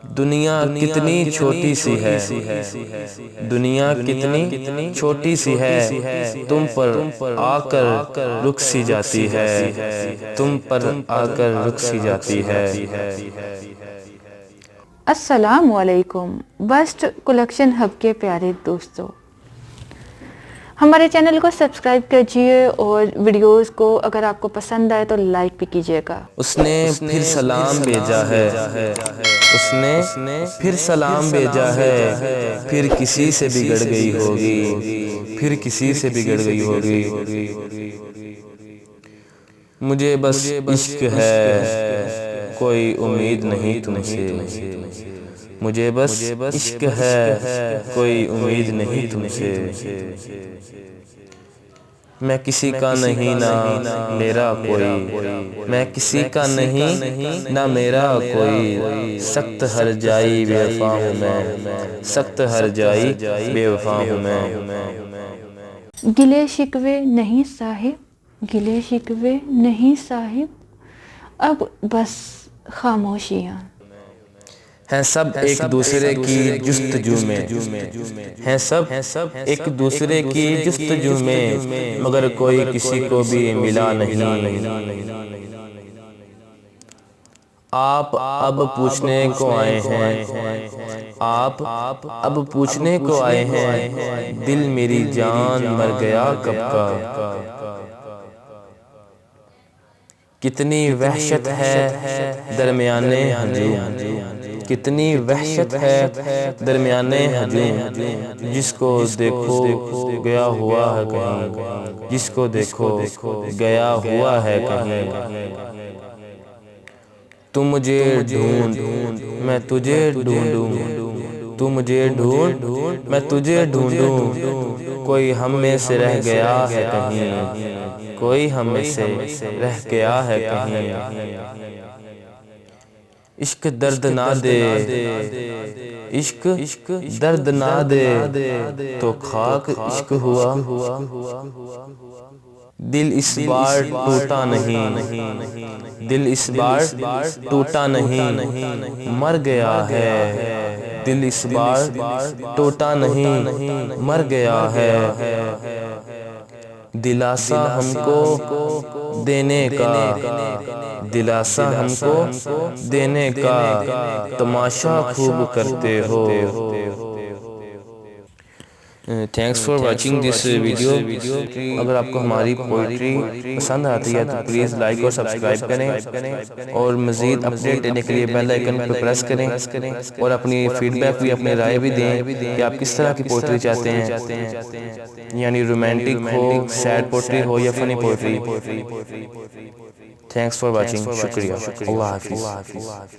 دنیا کتنی چھوٹی سی ہے، دنیا کتنی چھوٹی سی ہے، تم پر آ کر رک سی جاتی ہے، تم پر آ کر رک سی جاتی ہے۔ السلام علیکم بسٹ کلیکشن ہب کے پیارے دوستوں، ہمارے چینل کو سبسکرائب کیجیے اور ویڈیوز کو اگر آپ کو پسند آئے تو لائک بھی کیجیے گا۔ اس نے پھر سلام بھیجا ہے، اس نے پھر سلام بھیجا ہے، پھر کسی سے بگڑ گئی ہوگی، پھر کسی سے بگڑ گئی ہوگی۔ مجھے بس عشق ہے، کوئی امید نہیں تم سے، مجھے بس عشق ہے، کوئی امید نہیں تم سے۔ میں کسی کا نہیں نہ میرا کوئی، میں کسی کا نہیں نہ میرا کوئی، سخت ہر جائی بے وفا ہوں میں، سخت ہر جائی بے وفا ہوں میں۔ گلے شکوے نہیں صاحب، گلے شکوے نہیں صاحب، اب بس خاموشیاں ہیں سب ایک دوسرے کی جستجو میں، ہیں سب ایک دوسرے کی جستجو میں، مگر کوئی کسی کو بھی ملا نہیں۔ آپ اب پوچھنے کو آئے ہیں، آپ اب پوچھنے کو آئے ہیں، دل میری جان مر گیا کب کا۔ کتنی وحشت ہے درمیانے ہجوم، کتنی وحشت ہے درمیانے ہجوم، جس کو دیکھو گیا ہوا ہے کہیں، جس کو دیکھو گیا ہوا ہے کہیں۔ تم مجھے ڈھونڈ میں تجھے ڈھونڈوں، تم مجھے ڈھونڈ میں تجھے ڈھونڈوں، کوئی ہم میں سے رہ گیا ہے کہیں، کوئی ہم میں سے رہ گیا ہے کہیں۔ عشق درد نہ دے، عشق درد نہ دے تو خاک عشق ہوا، دل اس بار ٹوٹا نہیں، دل اس بار ٹوٹا نہیں، مر گیا ہے، دل اس بار ٹوٹا نہیں، مر گیا ہے۔ دلاسا ہم کو دینے کا، دلاسا ہم کو دینے کا، تماشا خوب کرتے ہو۔ Thanks for watching this video. اگر آپ کو ہماری پوئٹری پسند آتی ہے تو پلیز لائک اور سبسکرائب کریں، اور مزید اپڈیٹ دینے کے لیے بیل آئیکن پہ پریس کریں، اور اپنی فیڈ بیک بھی، اپنی رائے بھی دیں کہ آپ کس طرح کی پوئٹری چاہتے ہیں، یعنی رومانٹک ہو، سیڈ پوئٹری ہو یا فنی پوئٹری۔ تھینکس فار واچنگ، شکریہ، اللہ حافظ۔